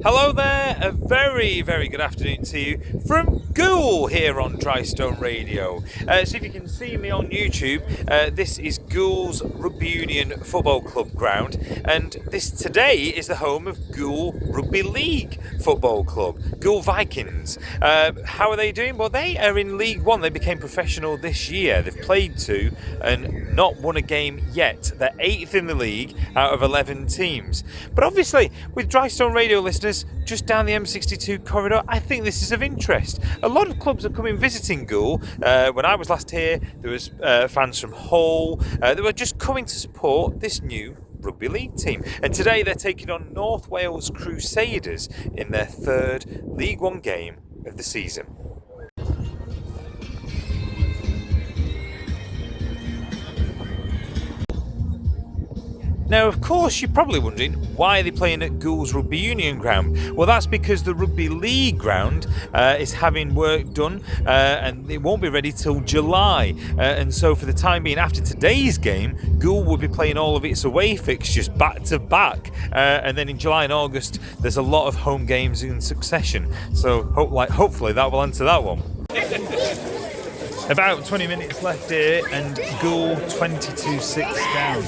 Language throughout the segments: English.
Hello there, a very, very good afternoon to you from Ghoul here on Drystone Radio. So if you can see me on YouTube, this is Ghoul's Rugby Union Football Club ground, and this today is the home of Ghoul Rugby League Football Club, Ghoul Vikings. How are they doing? Well, they are in League One. They became professional this year. They've played two and not won a game yet. They're 8th in the league out of 11 teams. But obviously, with Drystone Radio listeners, just down the M62 corridor, I think this is of interest. A lot of clubs are coming visiting Ghoul. When I was last here, there was fans from Hull. They were just coming to support this new rugby league team. And today they're taking on North Wales Crusaders in their third League One game of the season. Now, of course, you're probably wondering why they're playing at Ghoul's Rugby Union ground. Well, that's because the Rugby League ground is having work done and it won't be ready till July. And so for the time being, after today's game, Ghoul will be playing all of its away fixtures back to back. And then in July and August, there's a lot of home games in succession. So hopefully that will answer that one. About 20 minutes left here and Ghoul 22-6 down.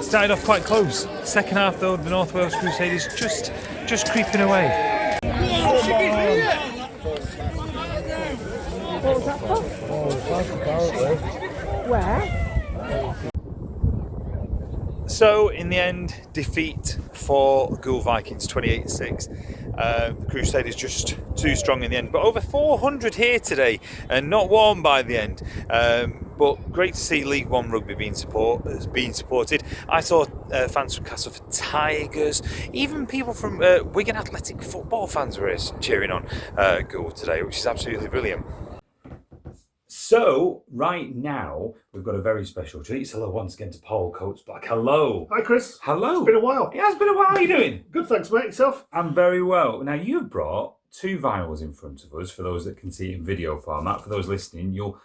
Started off quite close. Second half though, the North Wales Crusaders just creeping away. What was that for? Where? So in the end, defeat for Ghoul Vikings 28-6. The Crusaders just too strong in the end, but over 400 here today and not warm by the end. But great to see League One rugby being supported. I saw fans from Castleford Tigers, even people from Wigan Athletic football fans were cheering on Ghoul today, which is absolutely brilliant. So, right now, we've got a very special treat. So hello once again to Paul Coates-Black. Hello. Hi, Chris. Hello. It's been a while. It has been a while. How are you doing? Good, thanks, mate. Yourself? I'm very well. Now, you've brought two vinyls in front of us, for those that can see it in video format. For those listening, you'll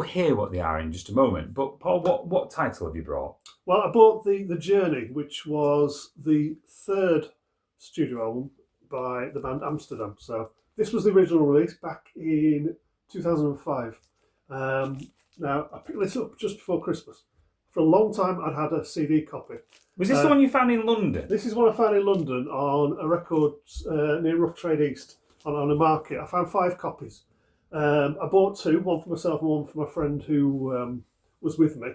hear what they are in just a moment. But, Paul, what title have you brought? Well, I bought the Journey, which was the third studio album by the band Amsterdam. So this was the original release back in 2005. Now, I picked this up just before Christmas. For a long time, I'd had a CD copy. Was this the one you found in London? This is one I found in London on a record near Rough Trade East on a market. I found 5 copies. I bought 2, one for myself and one for my friend who was with me.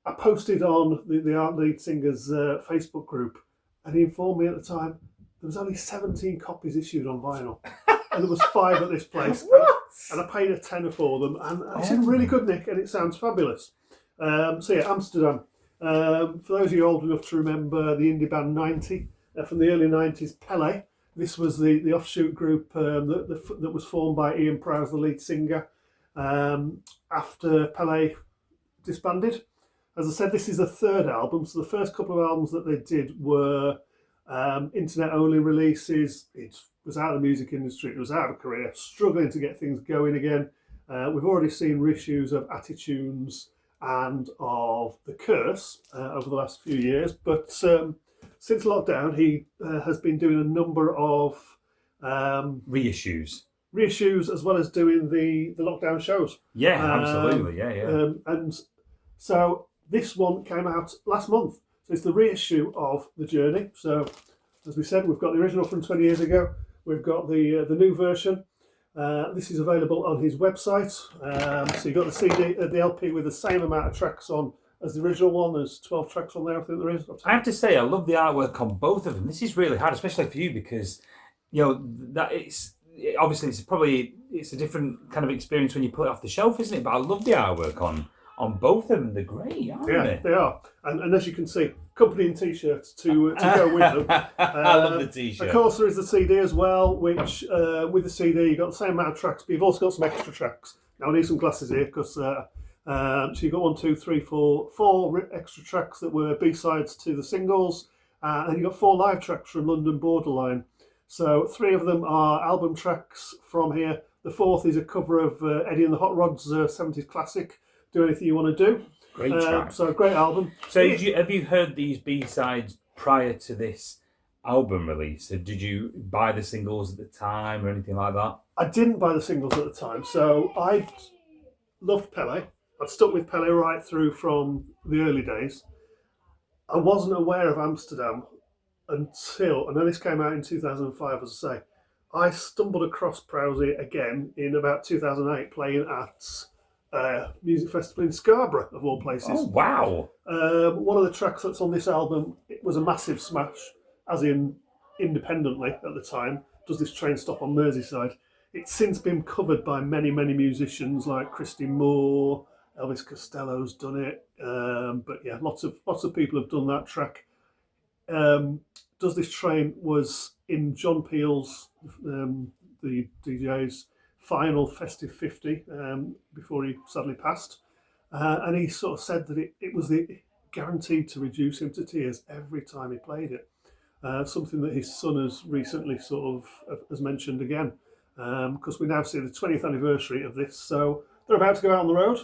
I posted on the Art Lead Singers Facebook group, and he informed me at the time there was only 17 copies issued on vinyl. And there was 5 at this place. What? And I paid a tenner for them. And it's in really good nick and it sounds fabulous. So yeah, Amsterdam. For those of you old enough to remember the indie band 90 from the early 90s, Pele. This was the offshoot group that was formed by Ian Prowse, the lead singer, after Pele disbanded. As I said, this is the third album. So the first couple of albums that they did were internet-only releases. It was out of the music industry. It was out of career, struggling to get things going again. We've already seen reissues of Attitudes and of The Curse over the last few years. But since lockdown, he has been doing a number of reissues as well as doing the lockdown shows. Yeah, absolutely. Yeah. And so this one came out last month. So it's the reissue of The Journey. So as we said, we've got the original from 20 years ago. We've got the new version. This is available on his website. So you've got the CD, the LP with the same amount of tracks on as the original one. There's 12 tracks on there, I think there is. I have to say, I love the artwork on both of them. This is really hard, especially for you, because that obviously it's a different kind of experience when you put it off the shelf, isn't it? But I love the artwork on both of them. They're great, aren't they? Yeah, they are. And as you can see, accompanying T-shirts to go with them. I love the T-shirt. Of course, there is the CD as well, which with the CD, you've got the same amount of tracks, but you've also got some extra tracks. Now, I need some glasses here because so you've got 1, 2, 3, 4 extra tracks that were B-sides to the singles, and you've got 4 live tracks from London Borderline. So 3 of them are album tracks from here. The 4th is a cover of Eddie and the Hot Rods' 70s classic, Do Anything You Want to Do. Great track. So a great album. So have you heard these B-sides prior to this album release? So did you buy the singles at the time or anything like that? I didn't buy the singles at the time, so I loved Pele. I'd stuck with Pele right through from the early days. I wasn't aware of Amsterdam until, and then this came out in 2005, as I say. I stumbled across Prowse again in about 2008, playing at a music festival in Scarborough, of all places. Oh, wow. One of the tracks that's on this album, it was a massive smash, as in independently at the time, does this train stop on Merseyside. It's since been covered by many, many musicians like Christy Moore, Elvis Costello's done it, but yeah, lots of people have done that track. Does This Train was in John Peel's, the DJ's final Festive 50 before he sadly passed, and he sort of said that it was guaranteed to reduce him to tears every time he played it. Something that his son has recently sort of has mentioned again, because we now see the 20th anniversary of this. So they're about to go out on the road.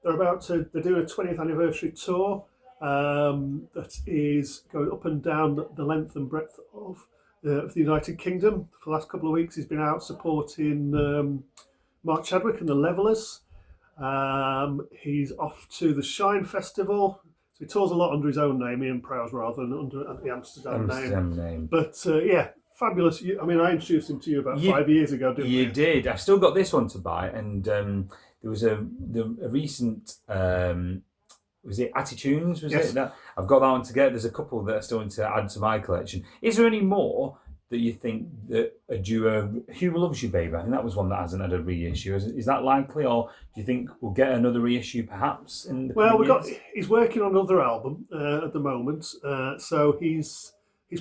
They're doing a 20th anniversary tour that is going up and down the length and breadth of the United Kingdom. For the last couple of weeks, he's been out supporting Mark Chadwick and the Levellers. He's off to the Shine Festival. So he tours a lot under his own name, Ian Prowse, rather than under the Amsterdam name. But yeah, fabulous. I mean, I introduced him to you about 5 years ago, didn't you? You did. I've still got this one to buy, and there was a recent. Was it Attitudes? Yes. It? I've got that one to get. There's a couple that are starting to add to my collection. Is there any more that you think that a duo? Who Loves You, Baby? I think that was one that hasn't had a reissue. Is that likely, or do you think we'll get another reissue perhaps? He's working on another album at the moment. So his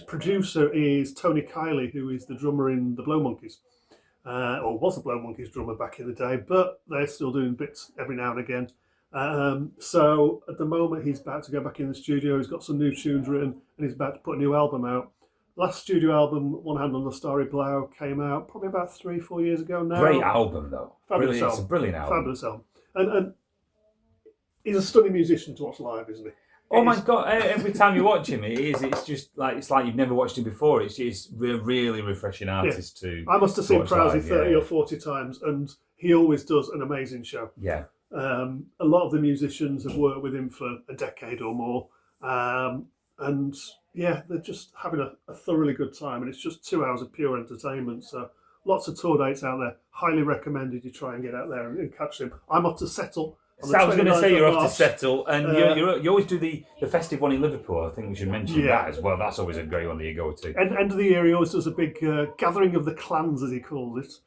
producer is Tony Kiley, who is the drummer in the Blow Monkeys, or was the Blow Monkeys drummer back in the day, but they're still doing bits every now and again. So at the moment he's about to go back in the studio. He's got some new tunes written and he's about to put a new album out. Last studio album, One Hand on the Starry Brow, came out probably about 3-4 years ago now. Great album though. Fabulous album. It's a brilliant album. Fabulous album. And he's a stunning musician to watch live, isn't he? Oh my God! Every time you watch him, it's just like you've never watched him before. It's a really refreshing artist to. I must have seen Prowse 30 or 40 times, and he always does an amazing show. Yeah. A lot of the musicians have worked with him for a decade or more, and yeah, they're just having a thoroughly good time, and it's just 2 hours of pure entertainment. So lots of tour dates out there. Highly recommended you try and get out there and catch them. I'm off to Settle. So I was going to say you're off to Settle, and you always do the festive one in Liverpool. I think we should mention that as well. That's always a great one that you go to. End of the year, he always does a big gathering of the clans, as he calls it.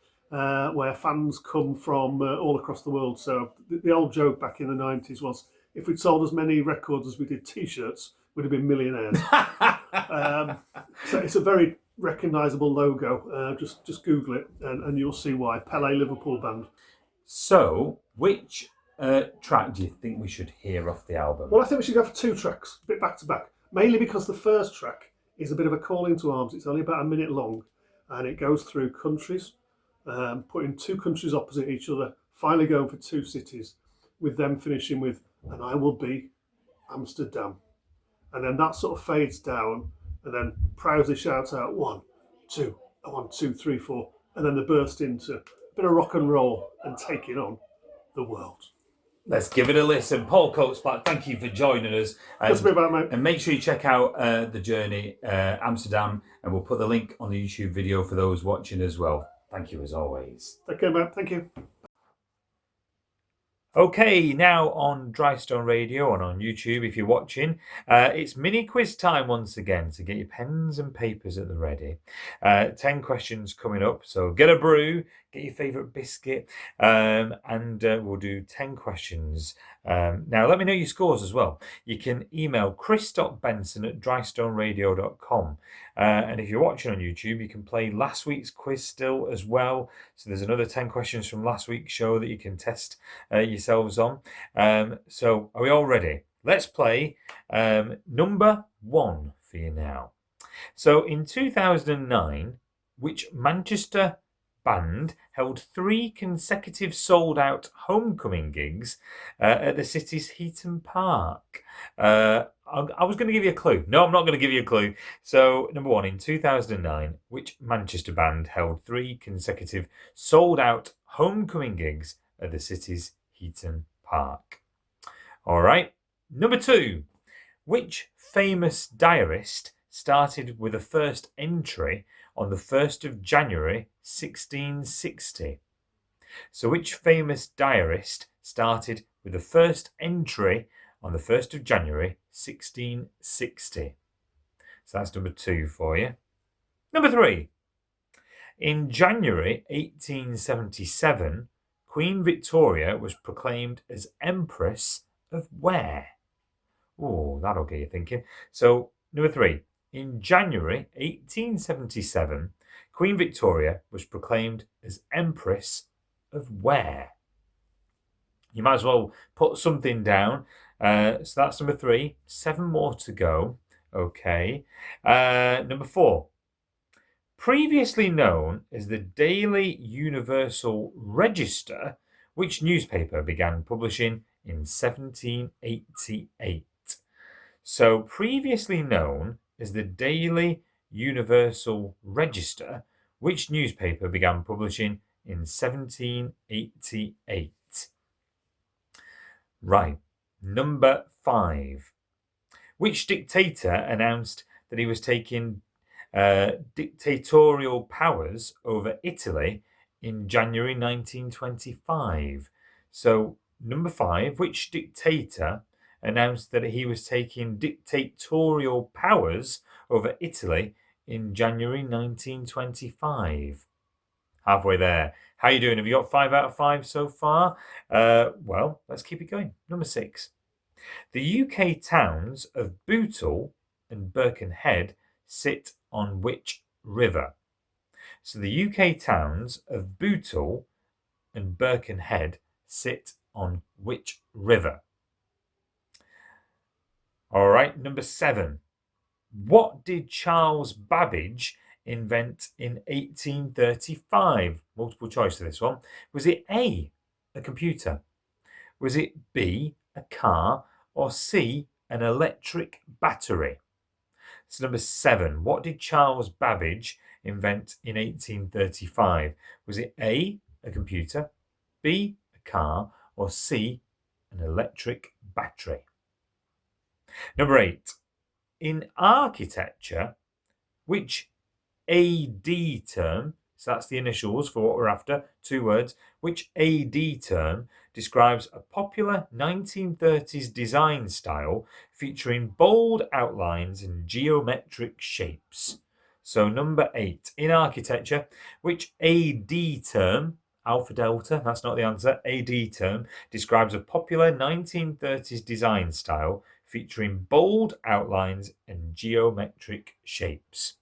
Where fans come from all across the world. So the old joke back in the 90s was, if we'd sold as many records as we did T-shirts, we'd have been millionaires. So it's a very recognisable logo. Just Google it and you'll see why. Pele Liverpool Band. So, which track do you think we should hear off the album? Well, I think we should go for 2 tracks, a bit back to back. Mainly because the first track is a bit of a call into arms. It's only about a minute long and it goes through countries. Putting 2 countries opposite each other, finally going for 2 cities, with them finishing with "And I Will Be Amsterdam," and then that sort of fades down, and then Prowse shouts out 1, 2, 1, 2, 3, 4, and then they burst into a bit of rock and roll and taking on the world. Let's give it a listen. Paul Coates-Black, thank you for joining us. That's a bit about, mate. And make sure you check out The Journey, Amsterdam, and we'll put the link on the YouTube video for those watching as well. Thank you as always. Take care, mate. Thank you. Okay, now on Drystone Radio and on YouTube, if you're watching, it's mini quiz time once again, so get your pens and papers at the ready. 10 questions coming up, so get a brew, get your favourite biscuit, and we'll do 10 questions. Now, let me know your scores as well. You can email chris.benson@drystoneradio.com. And if you're watching on YouTube, you can play last week's quiz still as well. So there's another 10 questions from last week's show that you can test yourselves on. So are we all ready? Let's play number 1 for you now. So in 2009, which Manchester band held 3 consecutive sold-out homecoming gigs at the city's Heaton Park? I was going to give you a clue. No, I'm not going to give you a clue. So, number 1, in 2009, which Manchester band held 3 consecutive sold-out homecoming gigs at the city's Heaton Park? All right. Number 2, which famous diarist started with a first entry on the 1st of January 1660? So which famous diarist started with the first entry on the 1st of January 1660? So that's number 2 for you. Number 3. In January 1877, Queen Victoria was proclaimed as Empress of where? Oh, that'll get you thinking. So, number 3. In January 1877, Queen Victoria was proclaimed as Empress of where? You might as well put something down. So that's number 3. 7 more to go. Okay. Number 4. Previously known as the Daily Universal Register, which newspaper began publishing in 1788? So, previously known as the Daily Universal Register, which newspaper began publishing in 1788? Right. Number 5. Which dictator announced that he was taking dictatorial powers over Italy in January 1925? So, number 5, which dictator announced that he was taking dictatorial powers over Italy in January 1925? Halfway there. How you doing? Have you got 5 out of 5 so far? Well, let's keep it going. Number 6. The UK towns of Bootle and Birkenhead sit on which river? So the UK towns of Bootle and Birkenhead sit on which river? All right, number 7. What did Charles Babbage invent in 1835? Multiple choice for this one. Was it A, a computer? Was it B, a car? Or C, an electric battery? So number 7. What did Charles Babbage invent in 1835? Was it A, a computer? B, a car? Or C, an electric battery? Number 8. In architecture, which AD term, so that's the initials for what we're after, 2 words, which AD term describes a popular 1930s design style featuring bold outlines and geometric shapes? So number 8. In architecture, which AD term, Alpha Delta, that's not the answer, AD term, describes a popular 1930s design style featuring bold outlines and geometric shapes?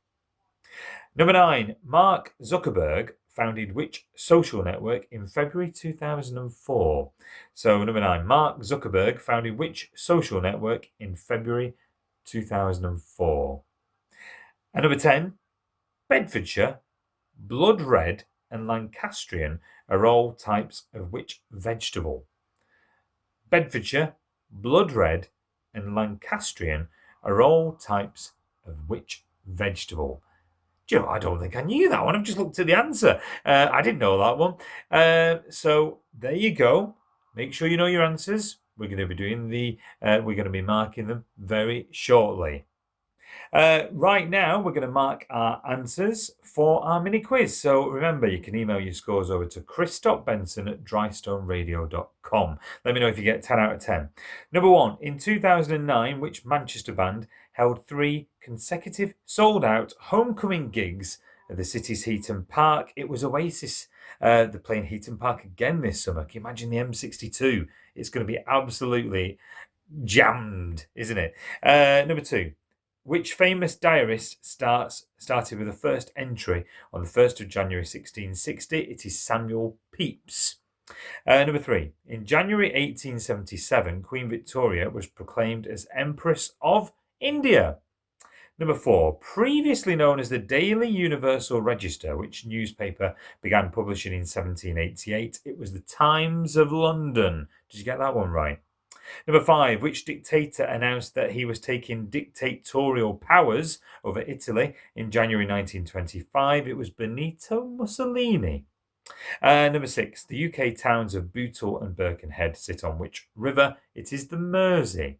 Number 9. Mark Zuckerberg founded which social network in February 2004? So number 9. Mark Zuckerberg founded which social network in February 2004? And number 10. Bedfordshire, blood red and Lancastrian are all types of which vegetable? Bedfordshire, blood red and Lancastrian are all types of which vegetable? Joe, I don't think I knew that one. I've just looked at the answer. I didn't know that one. So there you go. Make sure you know your answers. We're going to be doing we're going to be marking them very shortly. Right now, we're going to mark our answers for our mini quiz. So remember, you can email your scores over to chris.benson@drystoneradio.com. Let me know if you get 10 out of 10. Number 1, in 2009, which Manchester band held 3 consecutive sold-out homecoming gigs at the city's Heaton Park? It was Oasis. They're playing Heaton Park again this summer. Can you imagine the M62? It's going to be absolutely jammed, isn't it? Number 2. Which famous diarist started with the first entry on the 1st of January 1660? It is Samuel Pepys. Number 3. In January 1877, Queen Victoria was proclaimed as Empress of India. Number 4, previously known as the Daily Universal Register, which newspaper began publishing in 1788, it was the Times of London. Did you get that one right? Number 5, which dictator announced that he was taking dictatorial powers over Italy in January 1925? It was Benito Mussolini. Number 6, the UK towns of Bootle and Birkenhead sit on which river? It is the Mersey.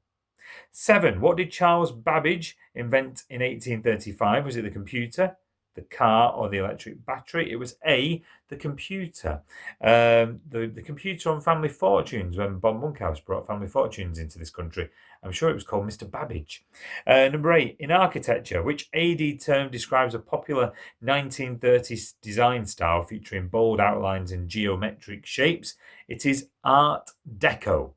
7, what did Charles Babbage invent in 1835? Was it the computer, the car, or the electric battery? It was A, the computer. The computer on Family Fortunes, when Bob Monkhouse brought Family Fortunes into this country. I'm sure it was called Mr. Babbage. Number 8, in architecture, which AD term describes a popular 1930s design style featuring bold outlines and geometric shapes? It is Art Deco.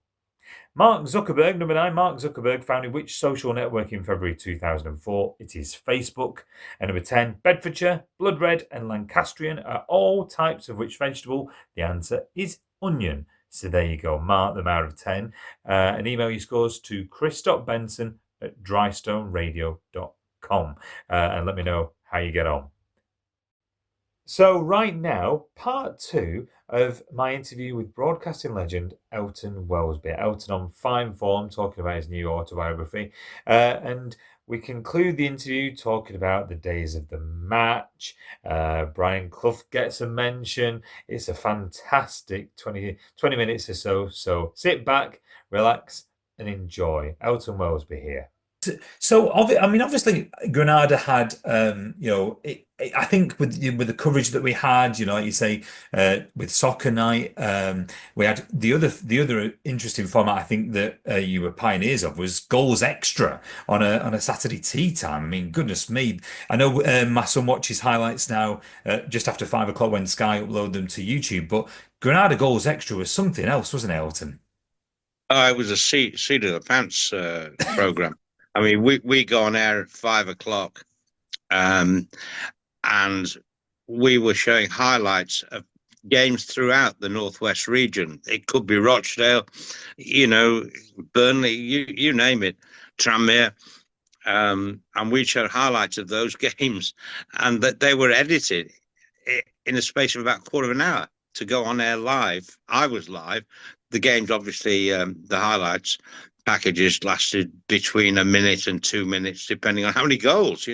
Mark Zuckerberg, number 9, Mark Zuckerberg founded which social network in February 2004? It is Facebook. And number 10, Bedfordshire, Blood Red and Lancastrian are all types of which vegetable? The answer is onion. So there you go, mark them out of 10. And email your scores to chris.benson@drystoneradio.com and let me know how you get on. So right now, part 2 of my interview with broadcasting legend Elton Welsby. Elton on fine form, talking about his new autobiography. And we conclude the interview talking about the days of the match. Brian Clough gets a mention. It's a fantastic 20 minutes or so. So sit back, relax, and enjoy. Elton Welsby here. So, obviously, Granada had, I think with the coverage that we had, like you say, with Soccer Night, we had the other interesting format. I think that you were pioneers of was goals extra on a Saturday tea time. I mean, goodness me! I know my son watches highlights now just after 5 o'clock when Sky upload them to YouTube. But Granada goals extra was something else, wasn't it, Elton? It was a seat of the pants program. I mean, we go on air at 5 o'clock, and we were showing highlights of games throughout the Northwest region. It could be Rochdale, Burnley, you name it, Tranmere, and we showed highlights of those games, and that they were edited in a space of about a quarter of an hour to go on air live. I was live. The games, obviously, the highlights packages lasted between a minute and 2 minutes, depending on how many goals,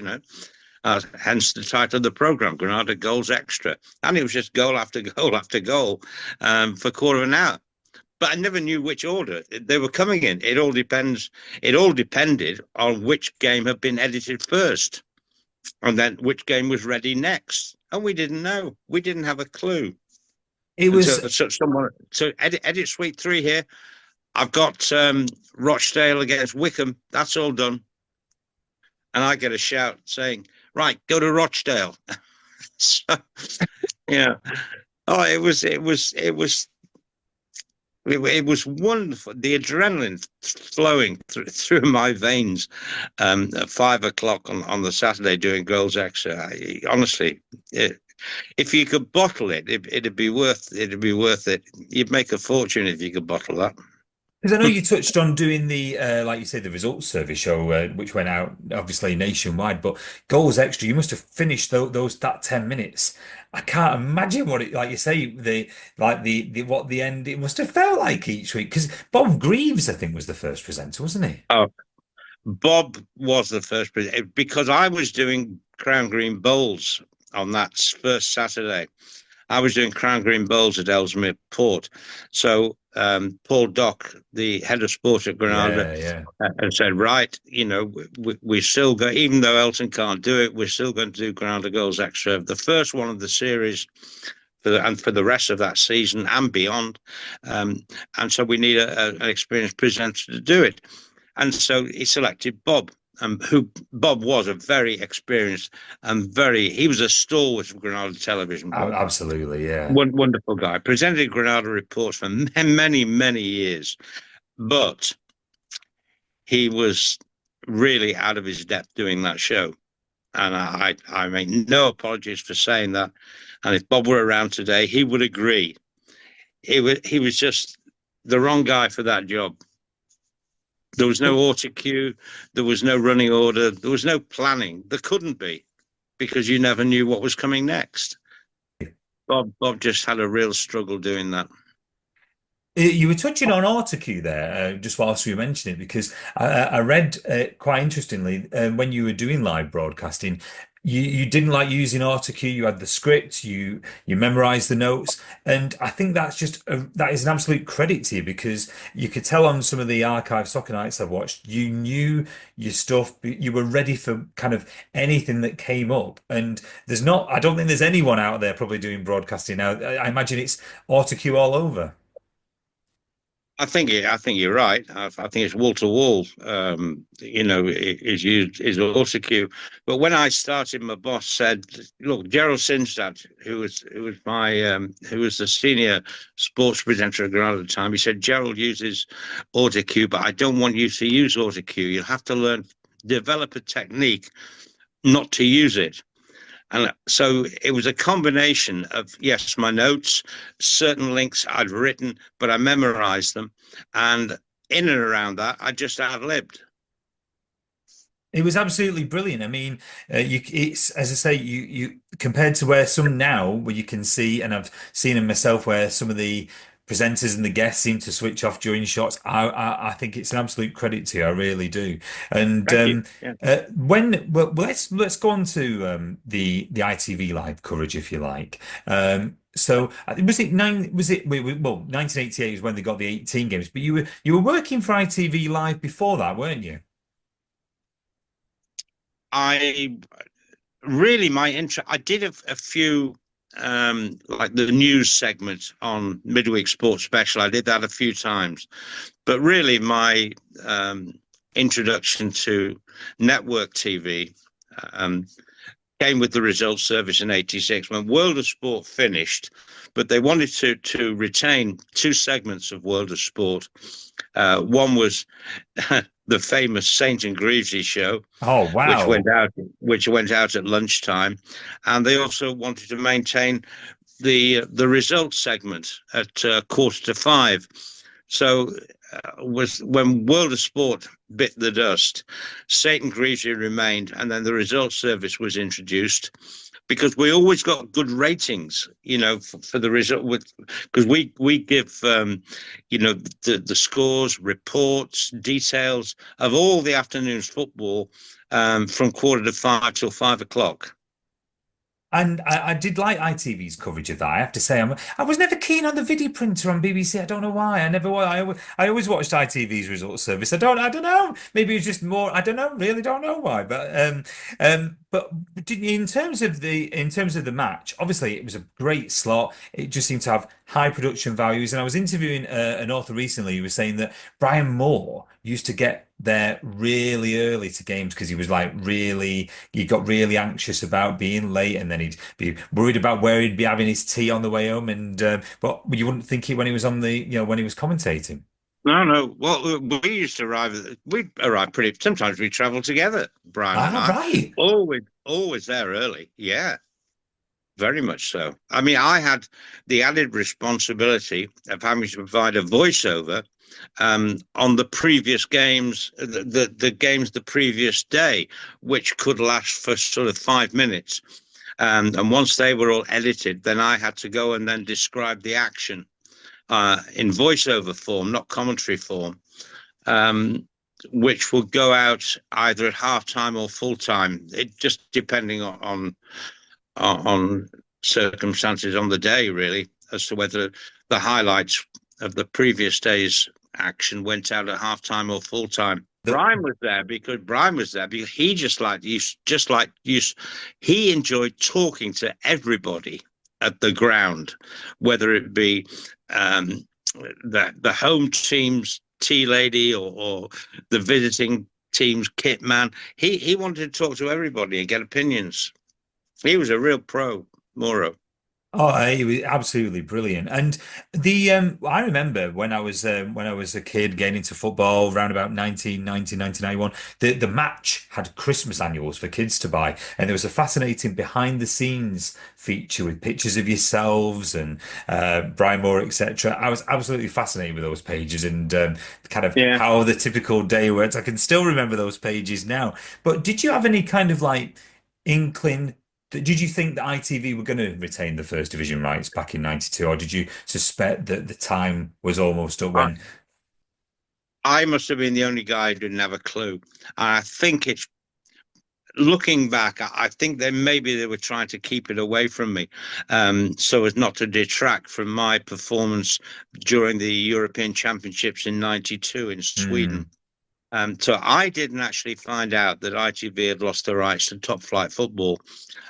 hence the title of the program, Granada Goals Extra. And it was just goal after goal after goal for a quarter of an hour. But I never knew which order they were coming in. It all depended on which game had been edited first, and then which game was ready next. And we didn't know. We didn't have a clue. It was so edit suite 3 here. I've got Rochdale against Wickham. That's all done. And I get a shout saying, right, go to Rochdale. So, yeah. Oh, it was wonderful. The adrenaline flowing through my veins at 5 o'clock on the Saturday doing goals extra. Honestly, if you could bottle it, it'd be worth it. You'd make a fortune if you could bottle that. Because I know you touched on doing the, like you say, the results service show, which went out obviously nationwide. But goals extra, you must have finished that 10 minutes. I can't imagine what it, like you say, what the end it must have felt like each week. Because Bob Greaves, I think, was the first presenter, wasn't he? Oh, Bob was the first presenter because I was doing Crown Green Bowls on that first Saturday. I was doing Crown Green Bowls at Ellesmere Port. So Paul Dock, the head of sport at Granada, and said, right, we still go, even though Elton can't do it, we're still going to do Granada Goals Extra, the first one of the series for the rest of that season and beyond. And so we need an experienced presenter to do it. And so he selected Bob. Who Bob was a very experienced and he was a stalwart of Granada television. Bob. Absolutely, yeah. Wonderful guy. Presented Granada reports for many, many years, but he was really out of his depth doing that show. And I make no apologies for saying that. And if Bob were around today, he would agree. He was just the wrong guy for that job. There was no auto cue, there was no running order, there was no planning. There couldn't be, because you never knew what was coming next. Bob just had a real struggle doing that. You were touching on autocue there, just whilst we were mentioning it, because I read quite interestingly when you were doing live broadcasting, you didn't like using autocue. You had the script, you memorized the notes, and I think that's just that is an absolute credit to you, because you could tell on some of the archive soccer nights I've watched, you knew your stuff, you were ready for kind of anything that came up. And I don't think there's anyone out there probably doing broadcasting now. I imagine it's autocue all over. I think you're right. I think it's wall to wall. Is used is auto cue. But when I started, my boss said, "Look, Gerald Sinstad, who was the senior sports presenter at Granada at the time, he said Gerald uses auto cue, but I don't want you to use auto cue. You'll have to develop a technique not to use it." And so it was a combination of, yes, my notes, certain links I'd written, but I memorized them. And in and around that, I just ad-libbed. It was absolutely brilliant. I mean, it's, as I say, you compared to where some now, where you can see, and I've seen them myself, where some of the presenters and the guests seem to switch off during shots. I think it's an absolute credit to you. I really do. And Thank you. Yeah. let's go on to the ITV live coverage, if you like. So was it 1988 is when they got the 18 games, but you were working for ITV Live before that, weren't you? I did a few like the news segment on Midweek Sports Special. I did that a few times, but really my introduction to network TV came with the results service in '86 when World of Sport finished, but they wanted to retain two segments of World of Sport. One was the famous Saint and Greavesy show, oh wow, which went out at lunchtime, and they also wanted to maintain the results segment at 4:45. So was when World of Sport bit the dust, Saint and Greavesy remained, and then the results service was introduced, because we always got good ratings, for the result, because we give the scores, reports, details of all the afternoon's football from 4:45 till 5 o'clock. And I did like ITV's coverage of that. I have to say, I was never keen on the video printer on BBC. I don't know why. I never was. I always watched ITV's results service. I don't know. Maybe it's just more. I don't know. Really don't know why. But in terms of the match, obviously it was a great slot. It just seemed to have high production values. And I was interviewing an author recently who was saying that Brian Moore used to get there really early to games because he got really anxious about being late, and then he'd be worried about where he'd be having his tea on the way home. And but you wouldn't think it when he was when he was commentating. No. Well, we used to arrive. We'd arrive pretty. Sometimes we travel together, Brian and I. Right. Always there early. Yeah, very much so. I mean, I had the added responsibility of having to provide a voiceover on the previous games, the games the previous day, which could last for sort of 5 minutes. And once they were all edited, then I had to go and then describe the action in voiceover form, not commentary form, which would go out either at halftime or full time. It just depending on circumstances on the day, really, as to whether the highlights of the previous day's action went out at halftime or full time. Brian was there because he he enjoyed talking to everybody at the ground, whether it be the home team's tea lady or the visiting team's kit man. He wanted to talk to everybody and get opinions. He was a real pro, Moro. Oh, it was absolutely brilliant. And the I remember when I was a kid getting into football around about 1990, 1991, the match had Christmas annuals for kids to buy. And there was a fascinating behind the scenes feature with pictures of yourselves and Brian Moore, etc. I was absolutely fascinated with those pages and kind of Yeah. how the typical day works. I can still remember those pages now. But did you have any kind of like inkling? Did you think that ITV were going to retain the first division rights back in '92, or did you suspect that the time was almost up I, when? I must have been the only guy who didn't have a clue. And I think it's looking back, I think that maybe they were trying to keep it away from me, so as not to detract from my performance during the European Championships in '92 in Sweden. Hmm. So I didn't actually find out that ITV had lost the rights to top flight football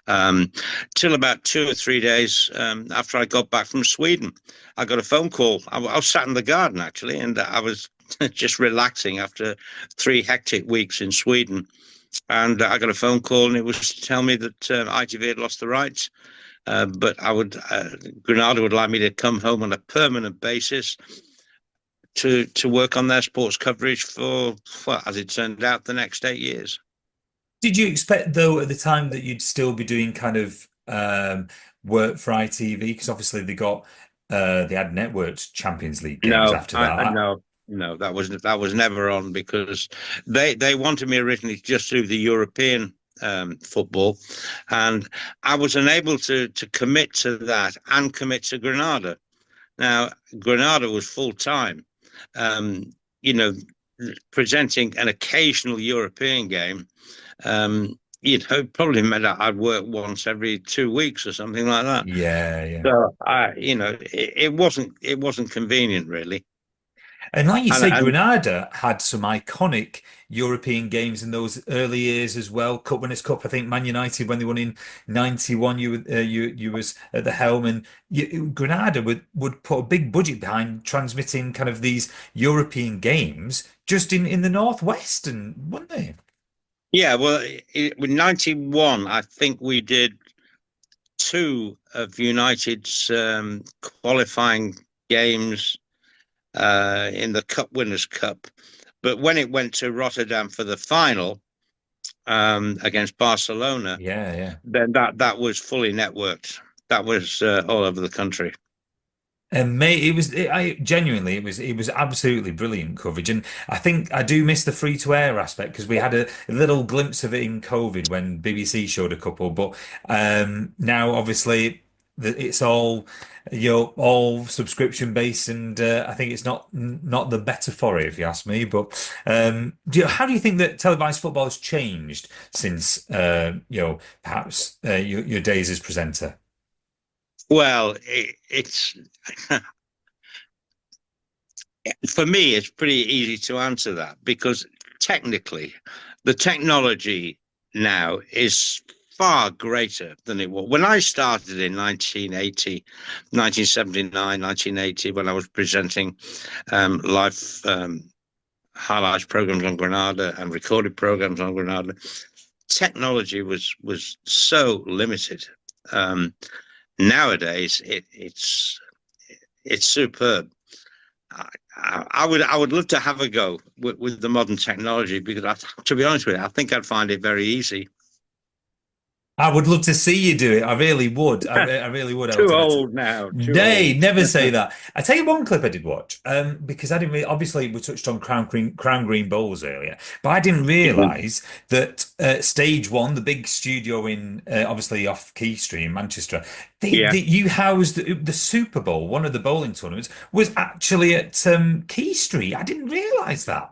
um, till about 2 or 3 days after I got back from Sweden. I got a phone call. I was sat in the garden actually, and I was just relaxing after 3 hectic weeks in Sweden. And I got a phone call, and it was to tell me that ITV had lost the rights. But Granada would like me to come home on a permanent basis to work on their sports coverage for, well, as it turned out, the next 8 years. Did you expect though at the time that you'd still be doing kind of work for ITV? Because obviously they had networked Champions League games No, after that. no, that was never on because they wanted me originally just through the European football, and I was unable to commit to that and commit to Granada. Now, Granada was full time, um, you know, presenting an occasional European game. Probably meant that I'd work once every 2 weeks or something like that. Yeah, yeah. So it wasn't convenient really. And like you And say, and Granada had some iconic European games in those early years as well. Cup Winners' Cup, I think Man United when they won in '91, you was at the helm, and Granada would put a big budget behind transmitting kind of these European games just in the northwest, and wouldn't they? yeah, well, with '91, I think we did two of United's qualifying games in the Cup Winners' Cup. But when it went to Rotterdam for the final against Barcelona, Yeah, yeah. then that was fully networked. That was all over the country. And mate, I genuinely, it was absolutely brilliant coverage, and I think I do miss the free to air aspect because we had a little glimpse of it in COVID when BBC showed a couple, but now obviously it's all all subscription based, and I think it's not the better for it if you ask me. But how do you think that televised football has changed since perhaps your days as presenter? Well, it's for me, it's pretty easy to answer that because technically, the technology now is far greater than it was. When I started in 1980, 1979, 1980, when I was presenting live highlights programs on Granada and recorded programs on Granada, technology was so limited. Um, Nowadays, it's superb. I would love to have a go with the modern technology because to be honest with you, I think I'd find it very easy. I would love to see you do it. I really would. I really would, Too Elton. old now, too Nay, old. never say that. I tell you one clip I did watch, because I didn't really, obviously we touched on Crown Green Bowls earlier, but I didn't realise that Stage One, the big studio in obviously off Key Street in Manchester, Yeah. you housed the Super Bowl, one of the bowling tournaments, was actually at Key Street. I didn't realise that.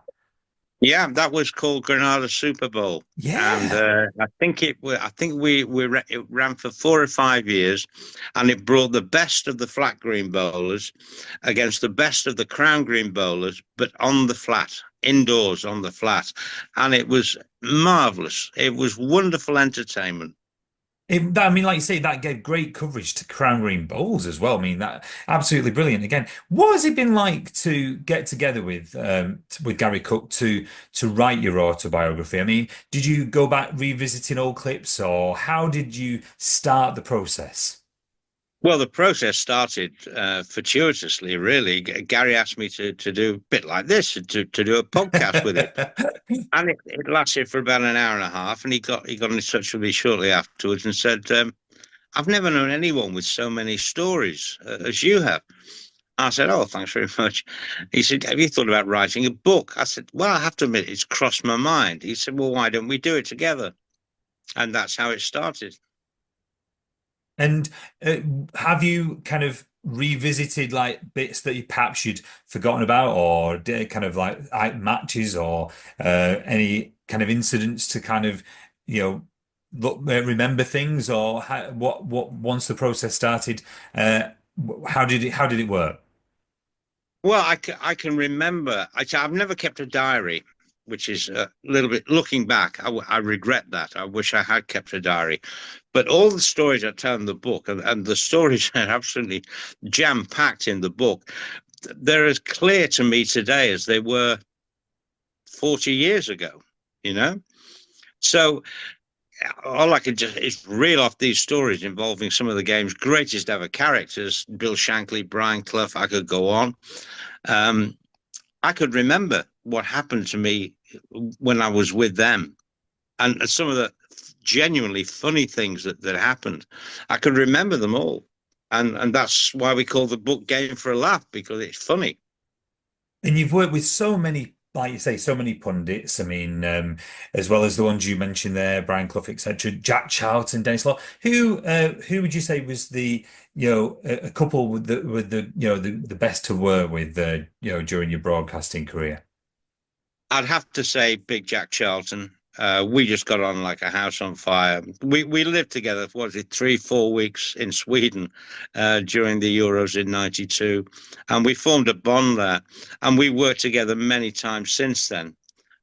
Yeah, that was called Granada Super Bowl, and Yeah. I think it ran for 4 or 5 years, and it brought the best of the flat green bowlers against the best of the crown green bowlers, but on the flat, indoors on the flat, and it was marvelous. It was wonderful entertainment. I mean, like you say, that gave great coverage to Crown Green Bowls as well. I mean, that absolutely brilliant. Again, what has it been like to get together with Gary Cook to write your autobiography? I mean, did you go back revisiting old clips, or how did you start the process? Well, the process started fortuitously, really. Gary asked me to do a bit like this, to do a podcast with him. And it lasted for about an hour and a half. And he got in touch with me shortly afterwards and said, I've never known anyone with so many stories as you have. I said, oh, thanks very much. He said, have you thought about writing a book? I said, well, I have to admit, it's crossed my mind. He said, well, why don't we do it together? And that's how it started. And have you kind of revisited like bits that you perhaps you'd forgotten about, or kind of like matches, or any kind of incidents to kind of, look, remember things, or what once the process started, how did it work? Well, I can remember. I've never kept a diary, which is a little bit looking back. I regret that. I wish I had kept a diary. But all the stories I tell in the book, and the stories are absolutely jam packed in the book, they're as clear to me today as they were 40 years ago, you know? So all I can just is reel off these stories involving some of the game's greatest ever characters, Bill Shankly, Brian Clough. I could go on. I could remember what happened to me when I was with them, and some of the genuinely funny things that happened. I could remember them all, and that's why we call the book Game for a Laugh, because it's funny. And you've worked with so many, like you say, so many pundits. I mean, as well as the ones you mentioned there, Brian Clough, etc., Jack Charlton, Dennis Law. Who would you say was the, a couple with the the best to work with, during your broadcasting career? I'd have to say Big Jack Charlton. We just got on like a house on fire. We lived together, what was it, 3-4 weeks in Sweden during the Euros in '92, and we formed a bond there, and we worked together many times since then,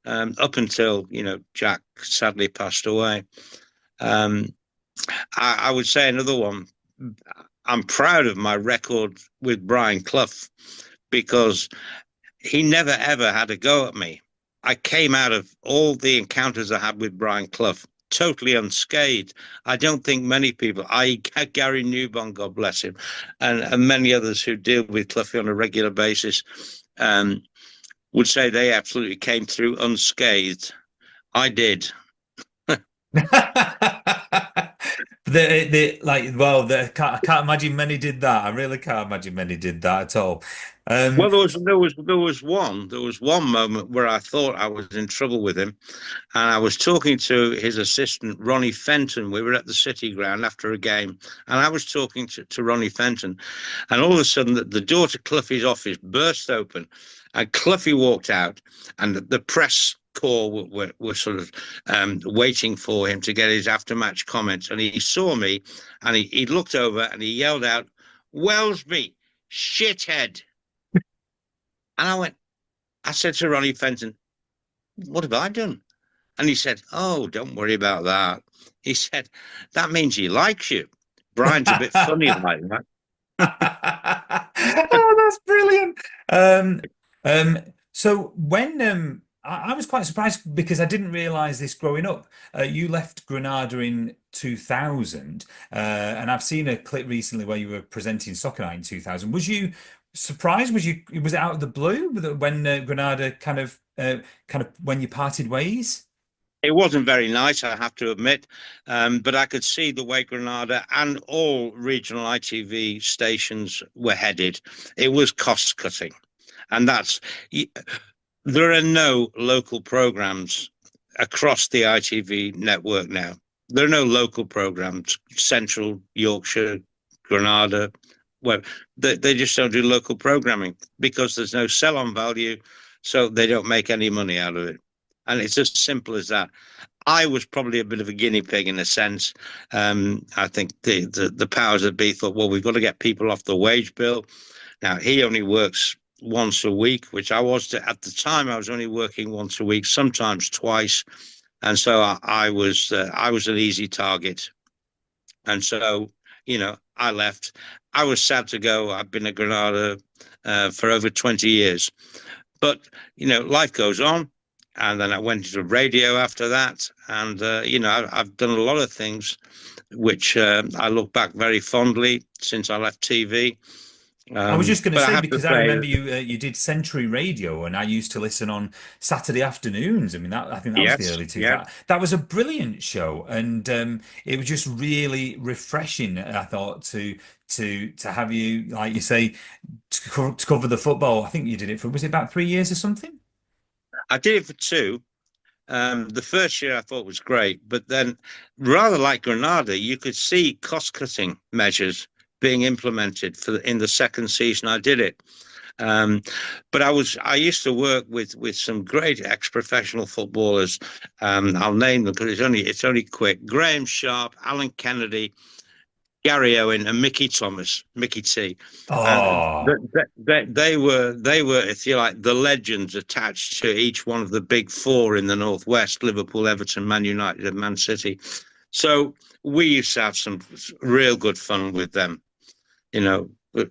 up until Jack sadly passed away. I would say another one. I'm proud of my record with Brian Clough, because he never ever had a go at me. I came out of all the encounters I had with Brian Clough totally unscathed. I don't think many people, Gary Newbon, God bless him, and many others who deal with Cloughy on a regular basis, would say they absolutely came through unscathed. I did. I can't imagine many did that. I really can't imagine many did that at all. Well, there was one moment where I thought I was in trouble with him, and I was talking to his assistant Ronnie Fenton. We were at the City Ground after a game, and I was talking to Ronnie Fenton, and all of a sudden the door to Cloughy's office burst open, and Cloughy walked out, and the press corps were sort of waiting for him to get his after-match comments, and he saw me, and he looked over and he yelled out, "Welsby, shithead." And I said to Ronnie Fenton, "What have I done?" And he said, "Oh, don't worry about that." He said, "That means he likes you. Brian's a bit funny like that." Oh, that's brilliant. So when I was quite surprised, because I didn't realize this growing up. You left Granada in 2000, and I've seen a clip recently where you were presenting Soccer Night in 2000. Was you surprised? Was it out of the blue when Granada kind of when you parted ways? It wasn't very nice, I have to admit, but I could see the way Granada and all regional ITV stations were headed. It was cost cutting, and there are no local programs across the ITV network now. There are no local programs, Central, Yorkshire, Granada, where they just don't do local programming because there's no sell-on value, so they don't make any money out of it. And it's as simple as that. I was probably a bit of a guinea pig in a sense. I think the powers that be thought, well, we've got to get people off the wage bill. Now, he only works once a week, which I was at the time. I was only working once a week, sometimes twice, and so I was an easy target. And so, I left. I was sad to go. I've been at Granada for over 20 years, but life goes on. and then I went into radio after that. And I've done a lot of things which I look back very fondly since I left TV. I was just going to But I say, have to because I say, remember you did Century Radio, and I used to listen on Saturday afternoons. I mean, I think that was the yes, early 2000s. yeah. That was a brilliant show, and it was just really refreshing. I thought to have you, like you say, to cover the football. I think you did it for, was it about 3 years or something? I did it for two. The first year I thought was great, but then, rather like Granada, you could see cost-cutting measures being implemented in the second season I did it. But I used to work with some great ex-professional footballers. I'll name them because it's only quick: Graham Sharp, Alan Kennedy, Gary Owen, and Mickey Thomas, Mickey T. And Oh, they were, if you like, the legends attached to each one of the big four in the Northwest: Liverpool, Everton, Man United, and Man City. So we used to have some real good fun with them, you know. But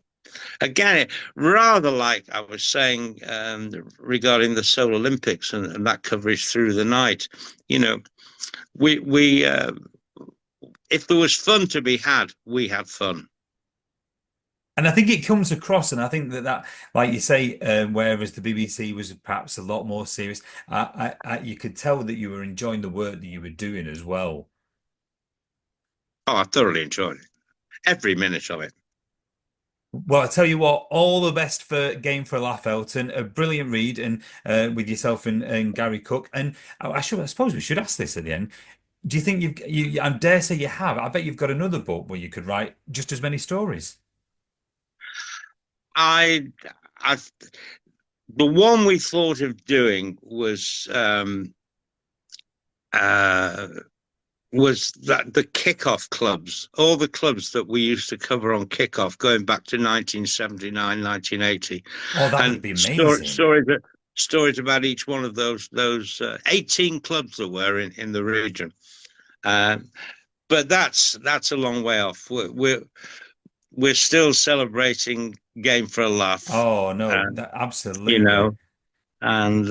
again, rather like I was saying regarding the Seoul Olympics and that coverage through the night, you know, we if there was fun to be had, we had fun. and I think it comes across, and I think that, like you say, whereas the BBC was perhaps a lot more serious, you could tell that you were enjoying the work that you were doing as well. Oh, I thoroughly enjoyed it. Every minute of it. Well, I tell you what, all the best for Game for a Laugh, Elton. A brilliant read, and with yourself and Gary Cook. And I suppose we should ask this at the end. Do you think I dare say you have. I bet you've got another book where you could write just as many stories. I, I, the one we thought of doing was that the kickoff clubs, all the clubs that we used to cover on kickoff, going back to 1979, 1980, Oh, that would and be amazing. stories about each one of those 18 clubs that were in the region. But that's a long way off. We're still celebrating Game for a Laugh. Oh no, You absolutely. know, and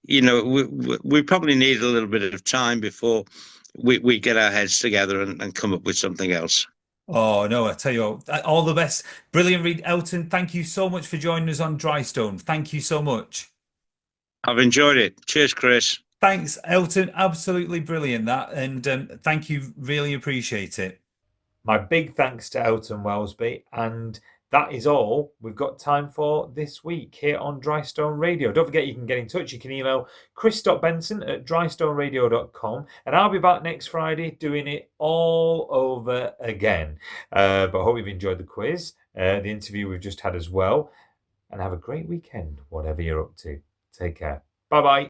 we probably need a little bit of time before we get our heads together and come up with something else. Oh no, I tell you what, all the best. Brilliant read, Elton. Thank you so much for joining us on Drystone. Thank you so much. I've enjoyed it. Cheers, Chris. Thanks, Elton. Absolutely brilliant that, and thank you. Really appreciate it. My big thanks to Elton Welsby, and that is all we've got time for this week here on Drystone Radio. Don't forget you can get in touch. You can email chris.benson@drystoneradio.com, and I'll be back next Friday doing it all over again. But I hope you've enjoyed the quiz, the interview we've just had as well, and have a great weekend, whatever you're up to. Take care. Bye-bye.